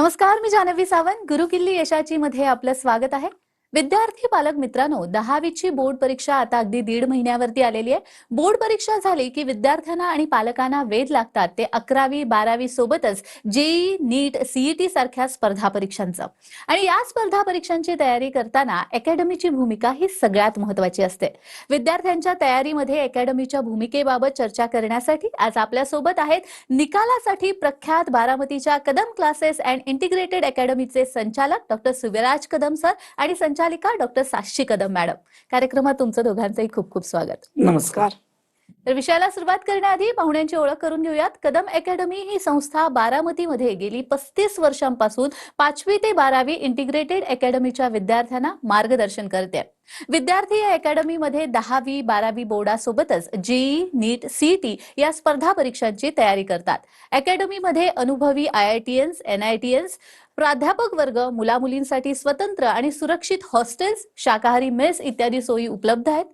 नमस्कार, मी जान्हवी सावंत. गुरुकिल्ली यशाची मध्ये आपलं स्वागत आहे. विद्यार्थी पालक मित्रांनो, 10वीची बोर्ड परीक्षा आता अगदी 1.5 महिन्यावरती आलेली आहे. बोर्ड परीक्षा झाली की विद्यार्थ्यांना आणि पालकांना वेध लागतात ते 11वी 12वी सोबतच जेईई, नीट, सीईटी सारख्या स्पर्धा परीक्षांचं. आणि या स्पर्धा परीक्षांची तयारी करताना अकॅडमीची भूमिका ही सगळ्यात महत्त्वाची असते. विद्यार्थ्यांच्या तयारीमध्ये अकॅडमीच्या भूमिकेबाबत चर्चा करण्यासाठी आज आपल्या सोबत आहेत निकालासाठी प्रख्यात बारामतीच्या कदम क्लासेस अँड इंटिग्रेटेड अकॅडमीचे संचालक डॉक्टर सुविराज कदम सर आणि संचालिका डॉक्टर साक्षी कदम मॅडम. कार्यक्रमात तुमचं दोघांचंही खूप खूप स्वागत. नमस्कार. तर विषयाला सुरुवात करण्याआधी पाहुण्यांची ओळख करून घेऊयात. कदम अकॅडमी ही संस्था बारामतीमध्ये गेली 35 वर्षांपासून 5वी ते 12वी इंटिग्रेटेड अकॅडमीच्या विद्यार्थ्यांना मार्गदर्शन करते. विद्यार्थी या अकॅडमीमध्ये 10वी 12वी बोर्डासोबतच जेईई, नीट, सीईटी या स्पर्धा परीक्षांची तयारी करतात. अकॅडमीमध्ये अनुभवी आयआयटीएन्स, एनआयटीएन्स, प्राध्यापक वर्ग, मुलामुलींसाठी स्वतंत्र आणि सुरक्षित हॉस्टेल्स, शाकाहारी मेस इत्यादी सोयी उपलब्ध आहेत.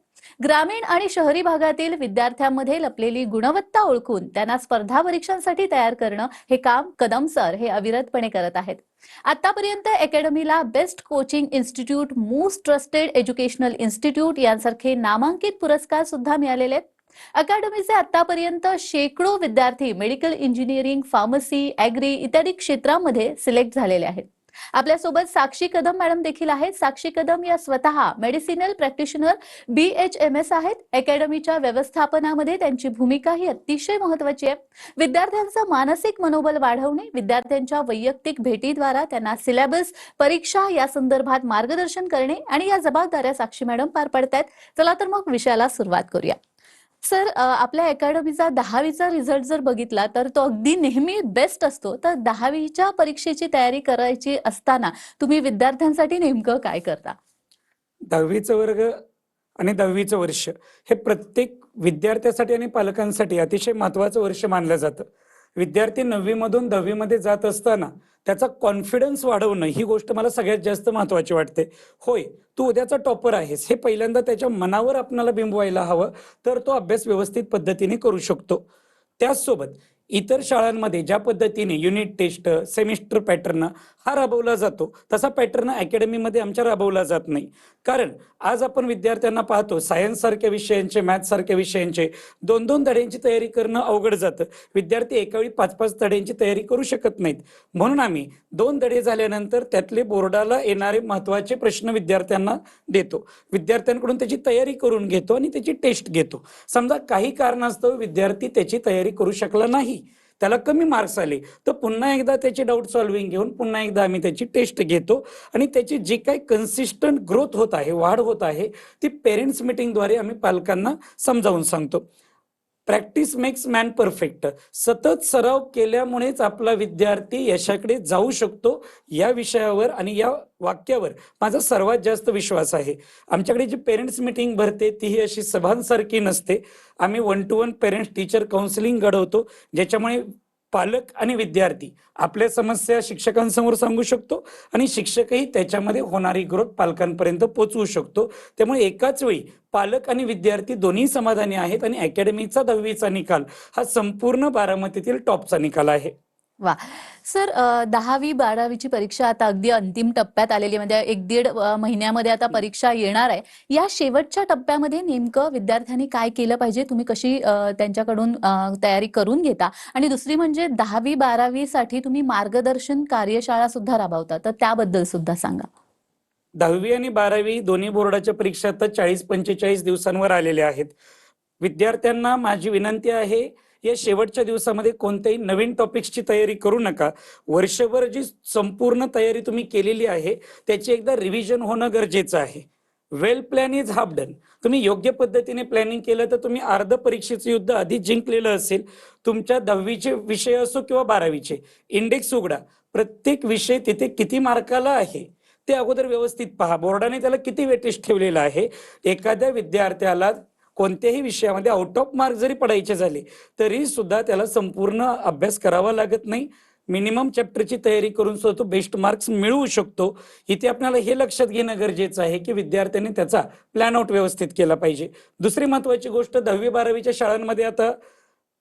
ग्रामीण आणि शहरी भागातील विद्यार्थ्यांमध्ये लपलेली गुणवत्ता ओळखून त्यांना स्पर्धा परीक्षांसाठी तयार करणं हे काम कदम सर हे अविरतपणे करत आहेत. आतापर्यंत अकॅडमीला best coaching institute, most trusted educational institute यांसारखे नामांकित पुरस्कार सुद्धा मिळालेले आहेत. अकॅडमीचे आतापर्यंत शेकडो विद्यार्थी मेडिकल इंजिनिअरिंग, फार्मसी, ॲग्री इत्यादी क्षेत्रांमध्ये सिलेक्ट झालेले आहेत. आपल्यासोबत साक्षी कदम मॅडम देखील आहेत. साक्षी कदम या स्वतः मेडिसिनल प्रॅक्टिशनर BHMS आहेत. अकॅडमीच्या व्यवस्थापनामध्ये त्यांची भूमिका ही अतिशय महत्त्वाची आहे. विद्यार्थ्यांचं मानसिक मनोबल वाढवणे, विद्यार्थ्यांच्या वैयक्तिक भेटीद्वारा त्यांना सिलेबस, परीक्षा या संदर्भात मार्गदर्शन करणे आणि या जबाबदाऱ्या साक्षी मॅडम पार पाडतायत. चला तर मग विषयाला सुरुवात करूया. सर, आपल्या अकॅडमीचा 10वीचा रिझल्ट जर बघितला तर तो अगदी नेहमी बेस्ट असतो. तर 10वीच्या परीक्षेची तयारी करायची असताना तुम्ही विद्यार्थ्यांसाठी नेमकं काय करता? 10वीचं वर्ग आणि 10वीचं वर्ष हे प्रत्येक विद्यार्थ्यासाठी आणि पालकांसाठी अतिशय महत्त्वाचं वर्ष मानलं जातं. विद्यार्थी 9वी मधून 10वी मध्ये जात असताना त्याचा कॉन्फिडन्स वाढवणं ही गोष्ट मला सगळ्यात जास्त महत्त्वाची वाटते. होय, तू उद्याचा टॉपर आहेस हे पहिल्यांदा त्याच्या मनावर आपल्याला बिंबवायला हवं, तर तो अभ्यास व्यवस्थित पद्धतीने करू शकतो. त्याचसोबत इतर शाळांमध्ये ज्या पद्धतीने युनिट टेस्ट, सेमिस्टर पॅटर्न हा राबवला जातो तसा पॅटर्न अकॅडमीमध्ये आमच्या राबवला जात नाही. कारण आज आपण विद्यार्थ्यांना पाहतो सायन्स सारख्या विषयांचे, मॅथ्स सारख्या विषयांचे 2-2 धड्यांची तयारी करणं अवघड जातं. विद्यार्थी एकावेळी 5-5 धड्यांची तयारी करू शकत नाहीत. म्हणून आम्ही 2 धडे झाल्यानंतर त्यातले बोर्डाला येणारे महत्त्वाचे प्रश्न विद्यार्थ्यांना देतो. विद्यार्थ्यांकडून त्याची तयारी करून घेतो आणि त्याची टेस्ट घेतो. समजा काही कारणास्तव विद्यार्थी त्याची तयारी करू शकला नाही, त्याला कमी मार्क्स आले, तर पुन्हा एकदा त्याची डाऊट सॉल्व्हिंग घेऊन पुन्हा एकदा आम्ही त्याची टेस्ट घेतो आणि त्याची जी काही कन्सिस्टंट ग्रोथ होत आहे, वाढ होत आहे, ती पेरेंट्स मीटिंगद्वारे आम्ही पालकांना समजावून सांगतो. Practice makes man perfect. सतत सराव केल्यामुळेच आपला विद्यार्थी यशाकडे जाऊ शकतो. या विषयावर आणि या वाक्यावर माझा सर्वात जास्त विश्वास आहे. आमच्याकडे जी पेरेंट्स मीटिंग भरते ती अशी सभांसारखी नसते. आम्ही 1-to-1 पेरेंट्स टीचर काउन्सिलिंग घडवतो, ज्याच्यामुळे पालक आणि विद्यार्थी आपल्या समस्या शिक्षकांसमोर सांगू शकतो आणि शिक्षकही त्याच्यामध्ये होणारी ग्रोथ पालकांपर्यंत पोहोचवू शकतो. त्यामुळे एकाच वेळी पालक आणि विद्यार्थी दोन्ही समाधानी आहेत आणि अकॅडमीचा 10वीचा निकाल हा संपूर्ण बारामतीतील टॉपचा निकाल आहे. वा सर, 10वी 12वीची परीक्षा आता अगदी अंतिम टप्प्यात आलेली, म्हणजे 1-1.5 महिन्यामध्ये आता परीक्षा येणार आहे. या शेवटच्या टप्प्यामध्ये नेमकं विद्यार्थ्यांनी काय केलं पाहिजे? तुम्ही कशी त्यांच्याकडून तयारी करून घेता? आणि दुसरी म्हणजे 10वी 12वी साठी तुम्ही मार्गदर्शन कार्यशाळा सुद्धा राबवता, तर त्याबद्दल सुद्धा सांगा. 10वी आणि 12वी दोन्ही बोर्डाच्या परीक्षा आता 40-45 दिवसांवर आलेल्या आहेत. विद्यार्थ्यांना माझी विनंती आहे, या शेवटच्या दिवसामध्ये कोणत्याही नवीन टॉपिक्सची तयारी करू नका. वर्षभर जी संपूर्ण तयारी तुम्ही केलेली आहे त्याची एकदा रिव्हिजन होणं गरजेचं आहे. वेल प्लॅन इज हाफ डन. तुम्ही योग्य पद्धतीने प्लॅनिंग केलं तर तुम्ही अर्ध परीक्षेचं युद्ध आधी जिंकलेलं असेल. तुमच्या 10वीचे विषय असो किंवा 12वीचे इंडेक्स उघडा. प्रत्येक विषय तिथे किती मार्काला आहे ते अगोदर व्यवस्थित पहा. बोर्डाने त्याला किती वेटेज ठेवलेलं आहे. एखाद्या विद्यार्थ्याला कोणत्याही विषयामध्ये आउट ऑफ मार्क जरी पडायचे झाले तरी सुद्धा त्याला संपूर्ण अभ्यास करावा लागत नाही. मिनिमम चॅप्टरची तयारी करून सुद्धा तो बेस्ट मार्क्स मिळवू शकतो. इथे आपल्याला हे लक्षात घेणं गरजेचं आहे की विद्यार्थ्यांनी त्याचा प्लॅन आउट व्यवस्थित केला पाहिजे. दुसरी महत्वाची गोष्ट, 10वी 12वीच्या शाळांमध्ये आता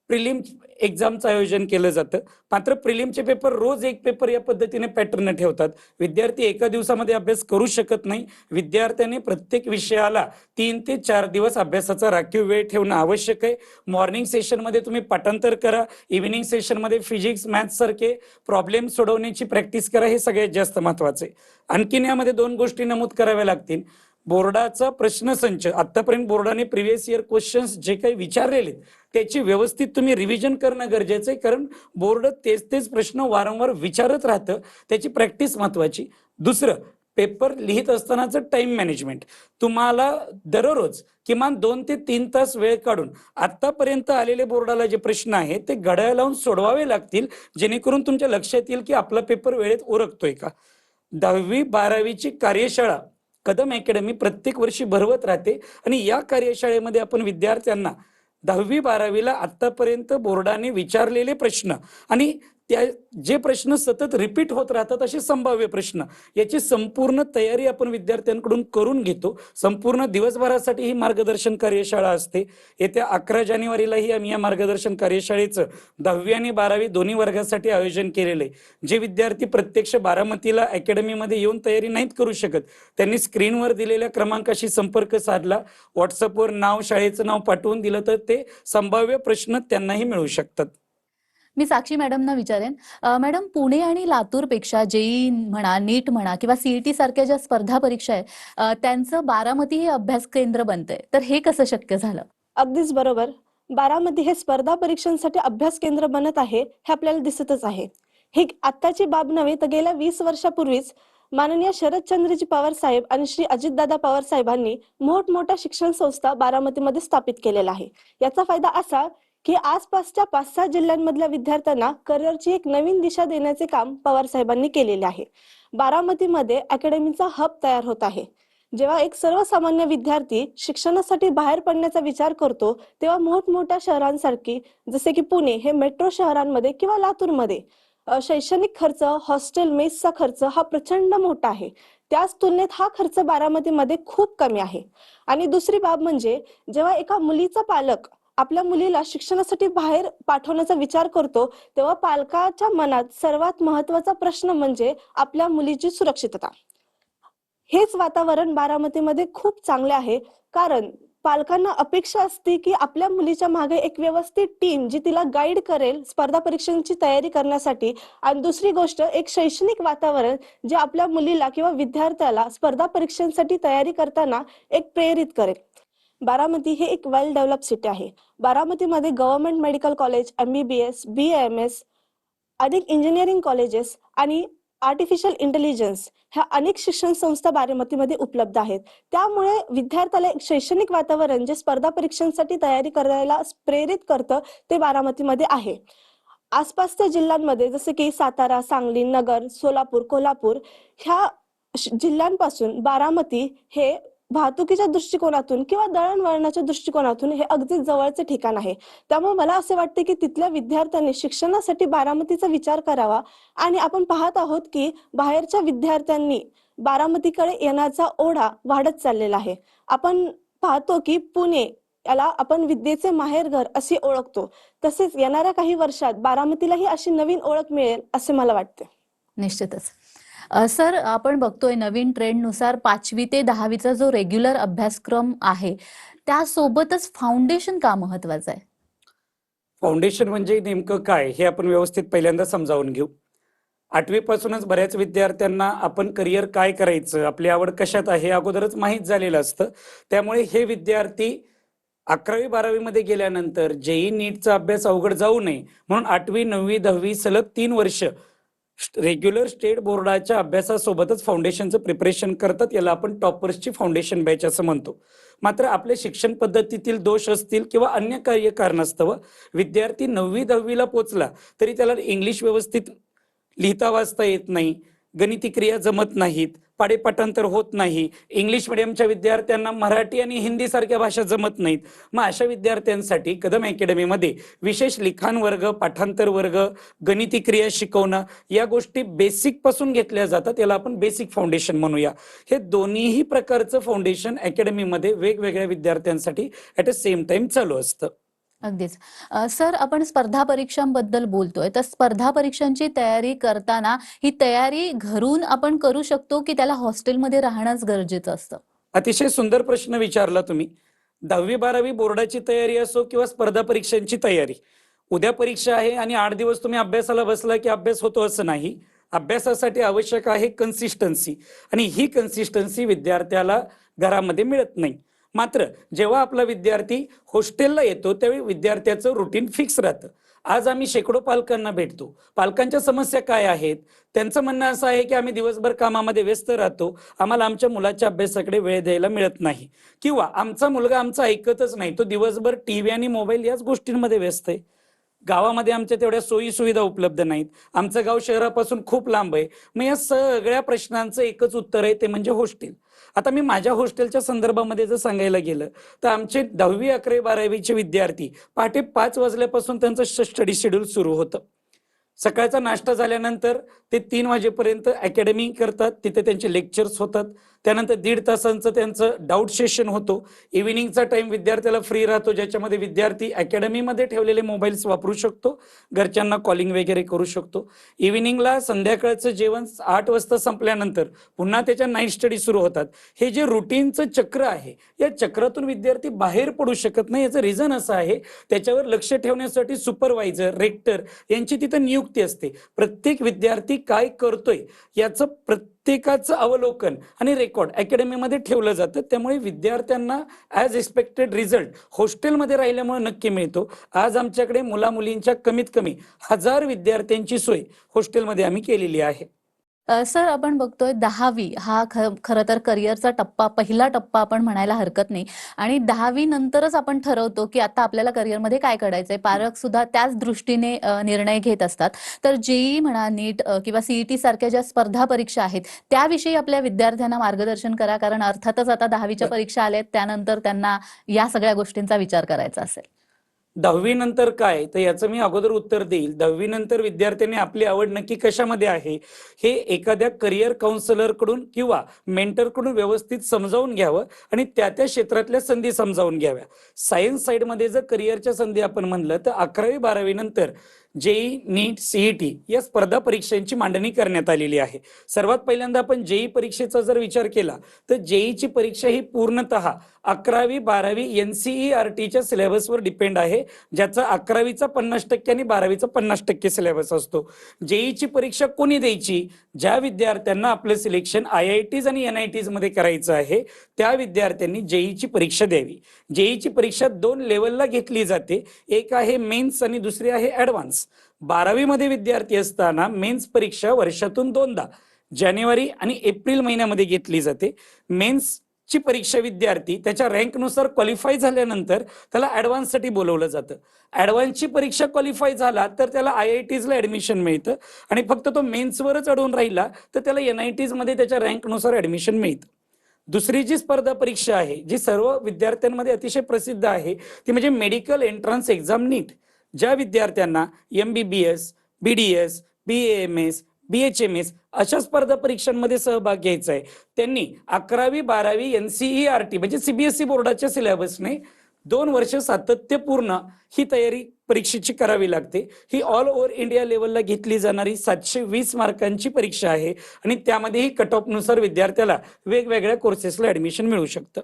प्रिलिम एक्झामचं आयोजन केलं जातं. मात्र प्रिलिमचे पेपर रोज एक पेपर या पद्धतीने पॅटर्न ठेवतात. विद्यार्थी एका दिवसामध्ये अभ्यास करू शकत नाही. विद्यार्थ्यांनी प्रत्येक विषयाला 3 ते 4 दिवस अभ्यासाचा राखीव वेळ ठेवणं आवश्यक आहे. मॉर्निंग सेशनमध्ये तुम्ही पाठांतर करा, इव्हिनिंग सेशनमध्ये फिजिक्स, मॅथ्स सारखे प्रॉब्लेम सोडवण्याची प्रॅक्टिस करा. हे सगळ्यात जास्त महत्वाचं आहे. आणखीन यामध्ये 2 गोष्टी नमूद कराव्या लागतील. बोर्डाचा प्रश्नसंच, आतापर्यंत बोर्डाने प्रिव्हियस इयर क्वेश्चन्स जे काही विचारलेले त्याची व्यवस्थित तुम्ही रिव्हिजन करणं गरजेचं आहे, कारण बोर्ड तेच प्रश्न वारंवार विचारत राहतं. त्याची प्रॅक्टिस महत्वाची. दुसरं, पेपर लिहित असतानाचं टाइम मॅनेजमेंट. तुम्हाला दररोज किमान 2 ते 3 तास वेळ काढून आतापर्यंत आलेले बोर्डाला जे प्रश्न आहेत ते घड्याळ लावून सोडवावे लागतील, जेणेकरून तुमच्या लक्षात येईल की आपला पेपर वेळेत उरकतोय का. 10वी-12वीची कार्यशाळा कदम अकॅडमी प्रत्येक वर्षी भरवत राहते आणि या कार्यशाळेमध्ये आपण विद्यार्थ्यांना 10वी-12वीला आतापर्यंत बोर्डाने विचारलेले प्रश्न आणि त्या जे प्रश्न सतत रिपीट होत राहतात असे संभाव्य प्रश्न, याची संपूर्ण तयारी आपण विद्यार्थ्यांकडून करून घेतो. संपूर्ण दिवसभरासाठी ही मार्गदर्शन कार्यशाळा असते. येत्या 11 जानेवारीलाही आम्ही या मार्गदर्शन कार्यशाळेचं 10वी आणि 12वी दोन्ही वर्गासाठी आयोजन केलेलं आहे. जे विद्यार्थी प्रत्यक्ष बारामतीला अकॅडमीमध्ये येऊन तयारी नाहीत करू शकत, त्यांनी स्क्रीनवर दिलेल्या क्रमांकाशी संपर्क साधला, व्हॉट्सअपवर नाव, शाळेचं नाव पाठवून दिलं तर ते संभाव्य प्रश्न त्यांनाही मिळू शकतात. मी साक्षी मॅडमना विचारेन, मॅडम, पुणे आणि लातूरपेक्षा जेई म्हणा, नीट म्हणा किंवा सीईटी सारख्या ज्या स्पर्धा परीक्षा आहे, त्यांचं बारामती हे अभ्यास केंद्र बनतंय, तर हे कसं शक्य झालं? अगदीच बरोबर. बारामती हे स्पर्धा परीक्षांसाठी अभ्यास केंद्र बनत आहे हे आपल्याला दिसतच आहे. ही आत्ताची बाब नव्हे, तर गेल्या 20 वर्षापूर्वीच माननीय शरदचंद्रजी पवार साहेब आणि श्री अजितदादा पवार साहेबांनी मोठमोठ्या शिक्षण संस्था बारामतीमध्ये स्थापित केलेला आहे. याचा फायदा असा की आसपासच्या 5-6 जिल्ह्यांमधल्या विद्यार्थ्यांना करिअरची एक नवीन दिशा देण्याचे काम पवार साहेबांनी केलेले आहे. बारामतीमध्ये अकॅडमीचा हब तयार होत आहे. जेव्हा एक सर्वसामान्य विद्यार्थी शिक्षणासाठी बाहेर पडण्याचा विचार करतो, तेव्हा मोठमोठ्या शहरांसारखी जसे की पुणे हे मेट्रो शहरांमध्ये किंवा लातूरमध्ये शैक्षणिक खर्च, हॉस्टेल, मेसचा खर्च हा प्रचंड मोठा आहे. त्याच तुलनेत हा खर्च बारामतीमध्ये खूप कमी आहे. आणि दुसरी बाब म्हणजे जेव्हा एका मुलीचा पालक आपल्या मुलीला शिक्षणासाठी बाहेर पाठवण्याचा विचार करतो, तेव्हा पालकाच्या मनात सर्वात महत्वाचा प्रश्न म्हणजे आपल्या मुलीची सुरक्षितता. हेच वातावरण बारामतीमध्ये खूप चांगले आहे, कारण पालकांना अपेक्षा असते की आपल्या मुलीच्या मागे एक व्यवस्थित टीम जी तिला गाईड करेल स्पर्धा परीक्षांची तयारी करण्यासाठी. आणि दुसरी गोष्ट, एक शैक्षणिक वातावरण जे आपल्या मुलीला किंवा विद्यार्थ्याला स्पर्धा परीक्षांसाठी तयारी करताना एक प्रेरित करेल. बारामती हे एक वेल डेव्हलप सिटी आहे. बारामतीमध्ये government medical college, MBBS, BAMS, अनेक इंजिनिअरिंग कॉलेजेस आणि आर्टिफिशियल इंटेलिजन्स ह्या अनेक शिक्षण संस्था बारामतीमध्ये उपलब्ध आहेत. त्यामुळे विद्यार्थ्याला एक शैक्षणिक वातावरण जे स्पर्धा परीक्षांसाठी तयारी करायला प्रेरित करतं ते बारामतीमध्ये आहे. आसपासच्या जिल्ह्यांमध्ये जसे की सातारा, सांगली, नगर, सोलापूर, कोल्हापूर ह्या जिल्ह्यांपासून बारामती हे वाहतुकीच्या दृष्टिकोनातून किंवा दळणवळणाच्या दृष्टिकोनातून हे अगदी जवळचे ठिकाण आहे. त्यामुळे मला असे वाटते की तिथल्या विद्यार्थ्यांनी शिक्षणासाठी बारामतीचा विचार करावा. आणि आपण पाहत आहोत की बाहेरच्या विद्यार्थ्यांनी बारामतीकडे येण्याचा ओढा वाढत चाललेला आहे. आपण पाहतो की पुणे याला आपण विद्येचे माहेरघर असे ओळखतो. तसेच येणाऱ्या काही वर्षात बारामतीलाही अशी नवीन ओळख मिळेल असे मला वाटते. निश्चितच. सर, आपण बघतोय नवीन ट्रेंडनुसार 5वी ते 10वीचा जो रेग्युलर अभ्यासक्रम आहे, त्यासोबतच फाउंडेशन का महत्वाचं आहे? फाउंडेशन म्हणजे नेमकं काय हे आपण व्यवस्थित पहिल्यांदा समजावून घेऊ. 8वी पासूनच बऱ्याच विद्यार्थ्यांना आपण करिअर काय करायचं, आपली आवड कशात आहे अगोदरच माहीत झालेलं असतं. त्यामुळे हे विद्यार्थी 11वी-12वी मध्ये गेल्यानंतर जेई नीटचा अभ्यास अवघड जाऊ नये म्हणून 8वी, 9वी, 10वी सलग 3 वर्ष रेग्युलर स्टेट बोर्डाच्या अभ्यासासोबतच फाउंडेशनचं प्रिपरेशन करतात. याला आपण टॉपर्सची फाउंडेशन बॅच असं म्हणतो. मात्र आपल्या शिक्षण पद्धतीतील दोष असतील किंवा अन्य काही कारणास्तव विद्यार्थी 9वी-10वीला पोचला तरी त्याला इंग्लिश व्यवस्थित लिहिता वाचता येत नाही, गणिती क्रिया जमत नाहीत, पाडेपाठांतर होत नाही, इंग्लिश मिडियमच्या विद्यार्थ्यांना मराठी आणि हिंदी सारख्या भाषा जमत नाहीत. मग अशा विद्यार्थ्यांसाठी कदम अकॅडमीमध्ये विशेष लिखाण वर्ग, पाठांतर वर्ग, गणिती क्रिया शिकवणं या गोष्टी बेसिक पासून घेतल्या जातात. याला आपण बेसिक फाउंडेशन म्हणूया. हे दोन्हीही प्रकारचं फाउंडेशन अकॅडमीमध्ये वेगवेगळ्या विद्यार्थ्यांसाठी ॲट अ सेम टाइम चालू असतं. अगदीच. सर, आपण स्पर्धा परीक्षांबद्दल बोलतोय, तर स्पर्धा परीक्षांची तयारी करताना ही तयारी घरून आपण करू शकतो, की त्याला हॉस्टेलमध्ये राहणंच गरजेचं असतं? अतिशय सुंदर प्रश्न विचारला तुम्ही. 10वी-12वी बोर्डाची तयारी असो किंवा स्पर्धा परीक्षांची तयारी. उद्या परीक्षा आहे आणि 8 दिवस तुम्ही अभ्यासाला बसला की अभ्यास होतो असं नाही. अभ्यासासाठी आवश्यक आहे कन्सिस्टन्सी आणि ही कन्सिस्टन्सी विद्यार्थ्याला घरामध्ये मिळत नाही. मात्र जेव्हा आपला विद्यार्थी हॉस्टेलला येतो त्यावेळी विद्यार्थ्याचं रुटीन फिक्स राहतं. आज आम्ही शेकडो पालकांना भेटतो. पालकांच्या समस्या काय आहेत? त्यांचं म्हणणं असं आहे की आम्ही दिवसभर कामामध्ये व्यस्त राहतो. आम्हाला आमच्या मुलाच्या अभ्यासाकडे वेळ द्यायला मिळत नाही किंवा आमचा मुलगा आमचं ऐकतच नाही. तो दिवसभर टीव्ही आणि मोबाईल याच गोष्टींमध्ये व्यस्त आहे. गावामध्ये आमच्या तेवढ्या सोयी सुविधा उपलब्ध नाहीत. आमचं गाव शहरापासून खूप लांब आहे. मग या सगळ्या प्रश्नांचं एकच उत्तर आहे ते म्हणजे हॉस्टेल. आता मी माझ्या हॉस्टेलच्या संदर्भामध्ये जर सांगायला गेलं तर आमचे 10वी, 11वी, 12वीचे विद्यार्थी पहाटे 5 वाजल्यापासून त्यांचं स्टडी शेड्यूल सुरू होतं. सकाळचा नाश्ता झाल्यानंतर ते 3 वाजेपर्यंत अकॅडमी करतात. तिथे त्यांचे लेक्चर्स होतात. त्यानंतर 1.5 तासांचं त्यांचं डाऊट सेशन होतो. इव्हिनिंगचा टाइम विद्यार्थ्याला फ्री राहतो, ज्याच्यामध्ये विद्यार्थी अकॅडमीमध्ये ठेवलेले मोबाईल्स वापरू शकतो. घरच्यांना कॉलिंग वगैरे करू शकतो. इव्हिनिंगला संध्याकाळचं जेवण 8 वाजता संपल्यानंतर पुन्हा त्याच्या नाईट स्टडी सुरू होतात. हे जे रुटीनचं चक्र आहे, या चक्रातून विद्यार्थी बाहेर पडू शकत नाही. याचं रिझन असं आहे, त्याच्यावर लक्ष ठेवण्यासाठी सुपरवायझर, रेक्टर यांची तिथं नियुक्ती असते. प्रत्येक विद्यार्थी काय करतोय याचं प्रत्येकाचं अवलोकन आणि रेकॉर्ड अकॅडमीमध्ये ठेवलं जातं. त्यामुळे विद्यार्थ्यांना ॲज एक्सपेक्टेड रिझल्ट हॉस्टेलमध्ये राहिल्यामुळे नक्की मिळतो. आज आमच्याकडे मुला-मुलींच्या कमीत कमी 1000 विद्यार्थ्यांची सोय हॉस्टेलमध्ये आम्ही केलेली आहे. सर, आपण बघतोय 10वी हा खरं तर करिअरचा टप्पा, पहिला टप्पा आपण म्हणायला हरकत नाही. आणि 10वी नंतरच आपण ठरवतो, की आता आपल्याला करिअरमध्ये काय करायचंय. पालक सुद्धा त्याच दृष्टीने निर्णय घेत असतात. तर जेईई म्हणा, नीट किंवा सीईटी सारख्या ज्या स्पर्धा परीक्षा आहेत, त्याविषयी आपल्या विद्यार्थ्यांना मार्गदर्शन करा. कारण अर्थातच आता 10वीच्या परीक्षा आल्यात, त्यानंतर त्यांना या सगळ्या गोष्टींचा विचार करायचा असेल. 10वी नंतर काय, तर याचं मी अगोदर उत्तर देईल. 10वी नंतर विद्यार्थ्यांनी आपली आवड नक्की कशामध्ये आहे हे एखाद्या करिअर काउन्सिलर कडून किंवा मेंटर कडून व्यवस्थित समजावून घ्यावं आणि त्या त्या क्षेत्रातल्या संधी समजावून घ्याव्या. सायन्स साइडमध्ये जर करिअरच्या संधी आपण म्हणलं तर 11वी 12वी नंतर जेई, नीट, सीईटी या स्पर्धा परीक्षांची मांडणी करण्यात आलेली आहे. सर्वात पहिल्यांदा आपण जेई परीक्षेचा जर विचार केला तर जेईची परीक्षा ही पूर्णतः 11वी 12वी NCERTच्या सिलेबसवर डिपेंड आहे, ज्याचा 11वीचा 50% आणि 12वीचा 50% सिलेबस असतो. जेईची परीक्षा कोणी द्यायची? ज्या विद्यार्थ्यांना आपलं सिलेक्शन IITs आणि NITs मध्ये करायचं आहे त्या विद्यार्थ्यांनी जेईची परीक्षा द्यावी. जेईची परीक्षा 2 लेवलला घेतली जाते. एक आहे मेन्स आणि दुसरी आहे ॲडव्हान्स. 12वी मध्ये विद्यार्थी असताना मेन्स परीक्षा वर्षातून 2दा जानेवारी आणि एप्रिल महिन्यामध्ये घेतली जाते. मेन्सची परीक्षा विद्यार्थी त्याच्या रँकनुसार क्वालिफाय झाल्यानंतर त्याला ॲडव्हान्ससाठी बोलवलं जातं. ॲडव्हान्सची परीक्षा क्वालिफाय झाला तर त्याला IITsला ॲडमिशन मिळतं आणि फक्त तो मेन्सवरच अडवून राहिला तर त्याला NITs मध्ये त्याच्या रँकनुसार ॲडमिशन मिळतं. दुसरी जी स्पर्धा परीक्षा आहे जी सर्व विद्यार्थ्यांमध्ये अतिशय प्रसिद्ध आहे ती म्हणजे मेडिकल एंट्रन्स एक्झाम नीट. ज्या विद्यार्थ्यांना MBBS, BDS, BAMS, BHMS अशा स्पर्धा परीक्षांमध्ये सहभाग घ्यायचा आहे त्यांनी 11वी 12वी NCERT म्हणजे CBSE बोर्डाच्या सिलेबसने 2 वर्ष सातत्यपूर्ण ही तयारी परीक्षेची करावी लागते. ही ऑल ओव्हर इंडिया लेवलला घेतली जाणारी 720 मार्कांची परीक्षा आहे आणि त्यामध्येही कट ऑफनुसार विद्यार्थ्याला वेगवेगळ्या कोर्सेसला ॲडमिशन मिळू शकतं.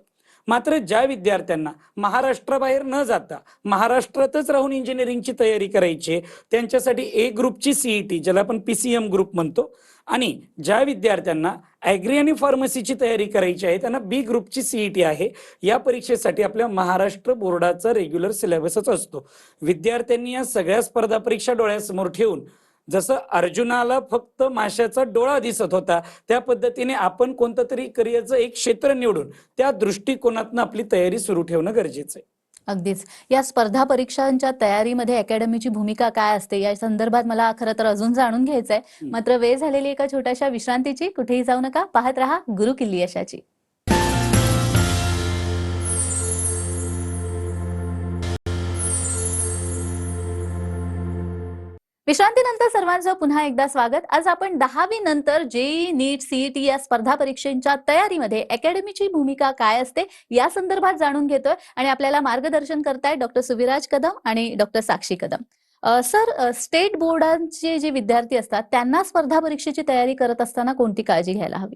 मात्र ज्या विद्यार्थ्यांना महाराष्ट्राबाहेर न जाता महाराष्ट्रातच राहून इंजिनिअरिंगची तयारी करायची त्यांच्यासाठी ए ग्रुपची सीईटी ज्याला आपण PCM ग्रुप म्हणतो आणि ज्या विद्यार्थ्यांना ॲग्री आणि फार्मसीची तयारी करायची आहे त्यांना बी ग्रुपची सीईटी आहे. या परीक्षेसाठी आपल्या महाराष्ट्र बोर्डाचा रेग्युलर सिलेबसच असतो. विद्यार्थ्यांनी या सगळ्या स्पर्धा परीक्षा डोळ्यासमोर ठेवून जसं अर्जुनाला फक्त माशाचा डोळा दिसत होता त्या पद्धतीने आपण कोणतं तरी करिअरचं एक क्षेत्र निवडून त्या दृष्टिकोनातून आपली तयारी सुरू ठेवणं गरजेचं आहे. अगदीच. या स्पर्धा परीक्षांच्या तयारीमध्ये अकॅडमीची भूमिका काय असते या संदर्भात मला खरं तर अजून जाणून घ्यायचंय. मात्र वेळ झालेली एका छोट्याशा विश्रांतीची. कुठेही जाऊ नका, पाहत रहा गुरु किल्ली यशाची. विश्रांतीनंतर सर्वांचं पुन्हा एकदा स्वागत. आज आपण 10वी नंतर जेईई, नीट, सीईटी या स्पर्धा परीक्षांच्या तयारीमध्ये अकॅडमीची भूमिका काय असते या संदर्भात जाणून घेतोय आणि आपल्याला मार्गदर्शन करतायत डॉक्टर सुविराज कदम आणि डॉक्टर साक्षी कदम. सर, स्टेट बोर्डांचे जे विद्यार्थी असतात त्यांना स्पर्धा परीक्षेची तयारी करत असताना कोणती काळजी घ्यायला हवी?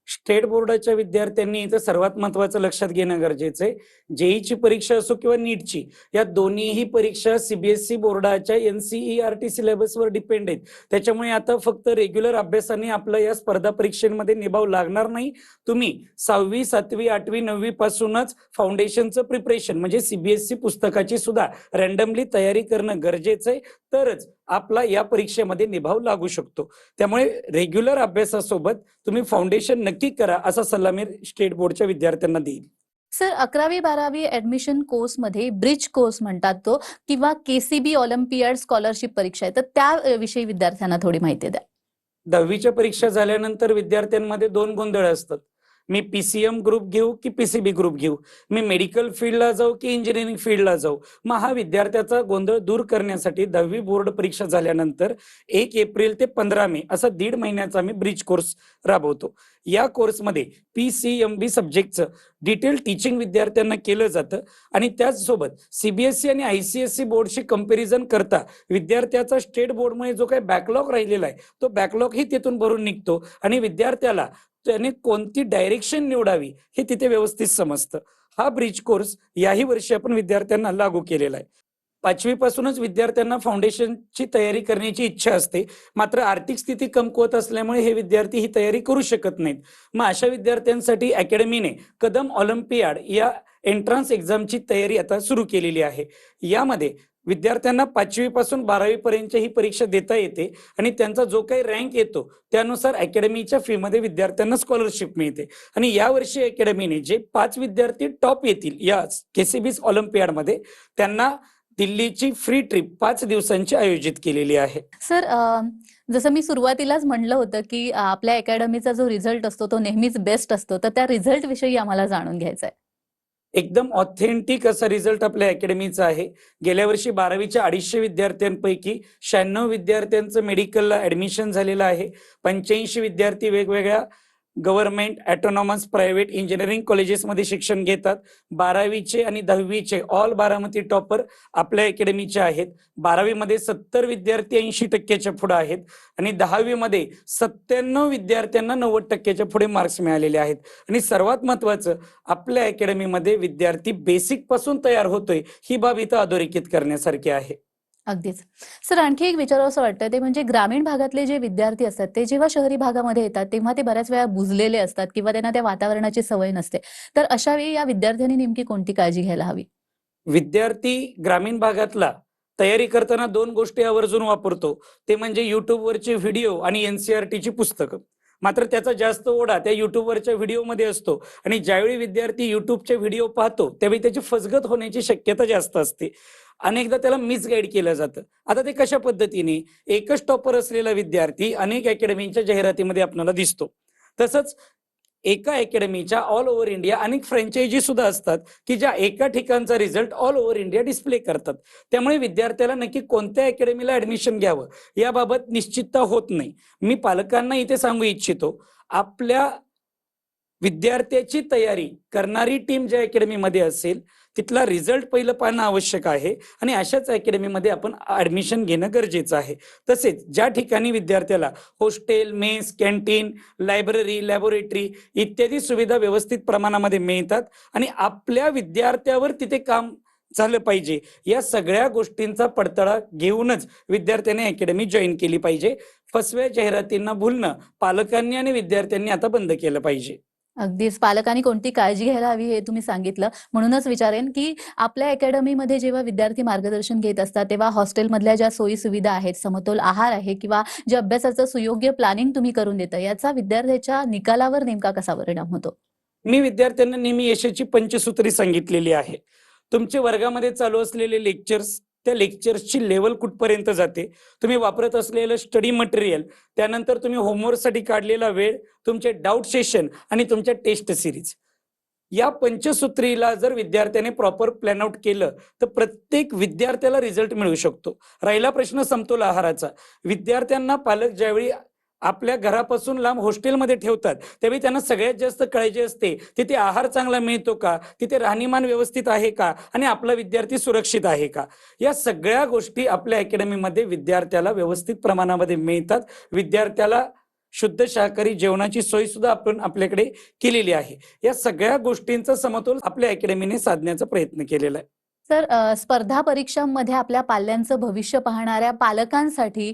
स्टेट बोर्डाच्या विद्यार्थ्यांनी इथं सर्वात महत्वाचं लक्षात घेणं गरजेचं आहे. जेईची परीक्षा असो किंवा नीटची, या दोन्हीही परीक्षा सीबीएसई बोर्डाच्या एनसीईआरटी सिलेबसवर डिपेंड आहेत. त्याच्यामुळे आता फक्त रेग्युलर अभ्यासाने आपलं या स्पर्धा परीक्षेमध्ये निभाव लागणार नाही. तुम्ही 6वी, 7वी, 8वी, 9वी पासूनच फाउंडेशनचं प्रिपरेशन म्हणजे सीबीएसई पुस्तकाची सुद्धा रॅन्डमली तयारी करणं गरजेचं आहे. तरच आपला या परीक्षेमध्ये निभाव लागू शकतो. त्यामुळे रेग्युलर अभ्यासासोबत तुम्ही फाउंडेशन नक्की करा, असा सल्ला मी स्टेट बोर्डच्या विद्यार्थ्यांना देईल. सर, 11वी-12वी ऍडमिशन कोर्समध्ये ब्रिज कोर्स म्हणतात तो किंवा केसीबी ऑलिम्पियाड स्कॉलरशिप परीक्षा आहे, तर त्याविषयी विद्यार्थ्यांना थोडी माहिती द्या. 10वीच्या परीक्षा झाल्यानंतर विद्यार्थ्यांमध्ये 2 गोंधळ असतात. मी पीसीएम ग्रुप घेऊ की पीसीबी ग्रुप घेऊ, मी मेडिकल फील्डला जाऊ की इंजिनिअरिंग फील्डला जाऊ. मग हा विद्यार्थ्याचा गोंधळ दूर करण्यासाठी 10वी बोर्ड परीक्षा झाल्यानंतर 1 एप्रिल ते 15 मे असा 1.5 महिन्याचा मी ब्रिज कोर्स राबवतो. या कोर्समध्ये पीसीएमबी सब्जेक्टचं डिटेल टीचिंग विद्यार्थ्यांना केलं जातं आणि त्याचसोबत सीबीएसई आणि आयसीएसई बोर्डशी कंपॅरिझन करता विद्यार्थ्याचा स्टेट बोर्डमुळे जो काही बॅकलॉग राहिलेला आहे तो बॅकलॉगही तिथून भरून निघतो आणि विद्यार्थ्याला त्याने कोणती डायरेक्शन निवडावी हे तिथे व्यवस्थित समजतं. हा ब्रिज कोर्स याही वर्षी आपण विद्यार्थ्यांना लागू केलेला आहे. 5वी पासूनच विद्यार्थ्यांना फाउंडेशनची तयारी करण्याची इच्छा असते, मात्र आर्थिक स्थिती कमकुवत असल्यामुळे हे विद्यार्थी ही तयारी करू शकत नाहीत. मग अशा विद्यार्थ्यांसाठी अकॅडमीने कदम ऑलिम्पियाड या एंट्रन्स एक्झामची तयारी आता सुरू केलेली आहे. यामध्ये विद्यार्थ्यांना 5वी पासून 12वी पर्यंतची ही परीक्षा देता येते आणि त्यांचा जो काही रँक येतो त्यानुसार अकॅडमीच्या फी मध्ये विद्यार्थ्यांना स्कॉलरशिप मिळते. आणि यावर्षी अकॅडमीने जे 5 विद्यार्थी टॉप येतील या केसीबी ऑलिम्पियाड मध्ये त्यांना दिल्लीची फ्री ट्रिप 5 दिवसांची आयोजित केलेली आहे. सर, जसं मी सुरुवातीलाच म्हणलं होतं की आपल्या अकॅडमीचा जो रिझल्ट असतो तो नेहमीच बेस्ट असतो, तर त्या रिझल्ट विषयी आम्हाला जाणून घ्यायचं आहे. एकदम ऑथेंटिक असा रिझल्ट आपल्या अकॅडमीचा आहे. गेल्या वर्षी 12वीच्या 250 विद्यार्थ्यांपैकी 96 विद्यार्थ्यांचं मेडिकलला ऍडमिशन झालेलं आहे. 85 विद्यार्थी वेगवेगळ्या गव्हर्नमेंट, ऑटोनॉमस, प्रायव्हेट इंजिनिअरिंग कॉलेजेसमध्ये शिक्षण घेतात. 12वीचे आणि 10वीचे ऑल बारामती टॉपर आपल्या अकॅडमीचे आहेत. 12वीमध्ये 70 विद्यार्थी 80% पुढे आहेत आणि 10वीमध्ये 97 विद्यार्थ्यांना 90% पुढे मार्क्स मिळालेले आहेत. आणि सर्वात महत्वाचं, आपल्या अकॅडमीमध्ये विद्यार्थी बेसिक पासून तयार होतोय, ही बाब इथं अधोरेखित करण्यासारखी आहे. अगदीच. सर, आणखी एक विचारावंसं वाटतं ते म्हणजे ग्रामीण भागातले जे विद्यार्थी असतात ते जेव्हा शहरी भागामध्ये येतात तेव्हा ते बऱ्याच वेळा बुजलेले असतात किंवा त्यांना त्या वातावरणाची सवय नसते. तर अशा वेळी या विद्यार्थ्यांनी नेमकी कोणती काळजी घ्यायला हवी? विद्यार्थी ग्रामीण भागातला तयारी करताना 2 गोष्टी आवर्जून वापरतो, ते म्हणजे युट्यूबवरचे व्हिडिओ आणि एनसीईआरटीची पुस्तकं. मात्र त्याचा जास्त ओढा त्या युट्यूबवरच्या व्हिडिओमध्ये असतो आणि ज्यावेळी विद्यार्थी युट्यूबचे व्हिडिओ पाहतो त्यावेळी त्याची फसगत होण्याची शक्यता जास्त असते. अनेकदा त्याला मिसगाईड केलं जातं. आता ते कशा पद्धतीने, एकच टॉपर असलेला विद्यार्थी अनेक अकॅडमीच्या जाहिरातीमध्ये आपल्याला दिसतो. तसंच एका अकॅडमीच्या ऑल ओव्हर इंडिया अनेक फ्रँचायझी सुद्धा असतात की ज्या एका ठिकाणचा result all over India display करतात. त्यामुळे विद्यार्थ्याला नक्की कोणत्या अकॅडमीला ऍडमिशन घ्यावं याबाबत निश्चितता होत नाही. मी पालकांना इथे सांगू इच्छितो, आपल्या विद्यार्थ्याची तयारी करणारी टीम ज्या अकॅडमीमध्ये असेल तिथला रिझल्ट पहिलं पाहणं आवश्यक आहे आणि अशाच अकॅडमीमध्ये आपण ऍडमिशन घेणं गरजेचं आहे. तसेच ज्या ठिकाणी विद्यार्थ्याला hostel, mess, canteen, library, laboratory इत्यादी सुविधा व्यवस्थित प्रमाणामध्ये मिळतात आणि आपल्या विद्यार्थ्यावर तिथे काम झालं पाहिजे, या सगळ्या गोष्टींचा पडताळा घेऊनच विद्यार्थ्यांनी अकॅडमी जॉईन केली पाहिजे. फसव्या जाहिरातींना भुलणं पालकांनी आणि विद्यार्थ्यांनी आता बंद केलं पाहिजे. अगदीच. पालकांनी कोणती काळजी घ्यायला हवी हे तुम्ही सांगितलं. म्हणूनच विचारेन की आपल्या अकॅडमीमध्ये जेव्हा विद्यार्थी मार्गदर्शन घेत असतात तेव्हा हॉस्टेलमधल्या ज्या सोयी सुविधा आहेत, समतोल आहार आहे किंवा जे अभ्यासाचं सुयोग्य प्लॅनिंग तुम्ही करून देता, याचा विद्यार्थ्याच्या निकालावर नेमका कसा परिणाम होतो? मी विद्यार्थ्यांना नेहमी यशाची पंचसूत्री सांगितलेली आहे. तुमचे वर्गामध्ये चालू असलेले लेक्चर्स, त्या लेक्चर्सची लेवल कुठपर्यंत जाते, तुम्ही वापरत असलेलं स्टडी मटेरियल, त्यानंतर तुम्ही होमवर्कसाठी काढलेला वेळ, तुमचे डाऊट सेशन आणि तुमच्या टेस्ट सिरीज, या पंचसूत्रीला जर विद्यार्थ्याने प्रॉपर प्लॅन आउट केलं तर प्रत्येक विद्यार्थ्याला रिझल्ट मिळू शकतो. राहिला प्रश्न समतोल आहाराचा. विद्यार्थ्यांना पालक ज्यावेळी आपल्या घरापासून लांब हॉस्टेलमध्ये ठेवतात त्यावेळी त्यांना सगळ्यात जास्त काळजी असते तिथे आहार चांगला मिळतो का, तिथे राहणीमान व्यवस्थित आहे का, आणि आपला विद्यार्थी सुरक्षित आहे का. या सगळ्या गोष्टी आपल्या अकॅडमीमध्ये विद्यार्थ्याला व्यवस्थित प्रमाणामध्ये मिळतात. विद्यार्थ्याला शुद्ध शाकाहारी जेवणाची सोय सुद्धा आपण आपल्याकडे केलेली आहे. या सगळ्या गोष्टींचा समतोल आपल्या अकॅडमीने साधण्याचा प्रयत्न केलेला आहे. सर, स्पर्धा परीक्षांमध्ये आपल्या पाल्यांचं भविष्य पाहणाऱ्या पालकांसाठी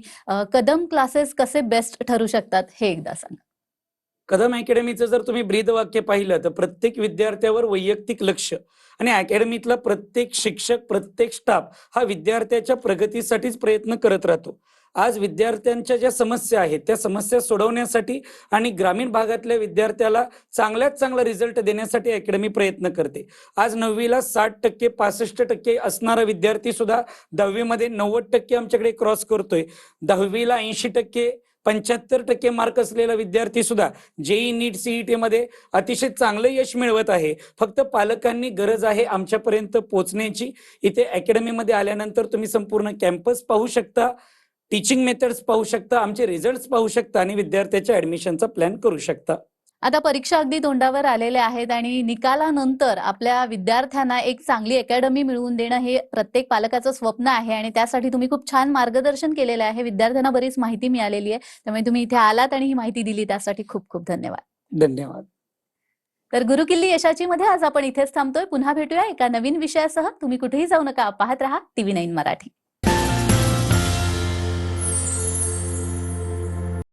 कदम क्लासेस कसे बेस्ट ठरू शकतात हे एकदा सांगा. कदम अकॅडमीचं जर तुम्ही ब्रीदवाक्य पाहिलं तर प्रत्येक विद्यार्थ्यावर वैयक्तिक लक्ष आणि अकॅडमीतला प्रत्येक शिक्षक, प्रत्येक स्टाफ हा विद्यार्थ्याच्या प्रगतीसाठीच प्रयत्न करत राहतो. आज विद्यार्थ्यांच्या ज्या समस्या आहेत त्या समस्या सोडवण्यासाठी आणि ग्रामीण भागातल्या विद्यार्थ्याला चांगल्यात चांगला रिझल्ट देण्यासाठी अकॅडमी प्रयत्न करते. आज 9वीला 60% 65% असणारा विद्यार्थी सुद्धा 10वीमध्ये 90% आमच्याकडे क्रॉस करतोय. 10वीला 80% 75% मार्क असलेला विद्यार्थी सुद्धा जेई नीट सीईटी मध्ये अतिशय चांगलं यश मिळवत आहे. फक्त पालकांनी गरज आहे आमच्यापर्यंत पोहोचण्याची. इथे अकॅडमीमध्ये आल्यानंतर तुम्ही संपूर्ण कॅम्पस पाहू शकता, टीचिंग मेथड्स पाहू शकता, आमचे रिझल्ट्स पाहू शकता आणि विद्यार्थ्याच्या ऍडमिशनचा प्लॅन करू शकता. आता परीक्षा अगदी तोंडावर आलेल्या आहेत आणि निकालानंतर आपल्या विद्यार्थ्यांना एक चांगली अकॅडमी मिळवून देणं हे प्रत्येक पालकाचं स्वप्न आहे आणि त्यासाठी तुम्ही खूप छान मार्गदर्शन केलेलं आहे. विद्यार्थ्यांना बरीच माहिती मिळालेली आहे. त्यामुळे तुम्ही इथे आलात आणि ही माहिती दिली त्यासाठी खूप खूप धन्यवाद. धन्यवाद. तर गुरुकिल्ली यशाची मध्ये आज आपण इथेच थांबतोय. पुन्हा भेटूया एका नवीन विषयासह. तुम्ही कुठेही जाऊ नका. पाहत रहा TV9 मराठी.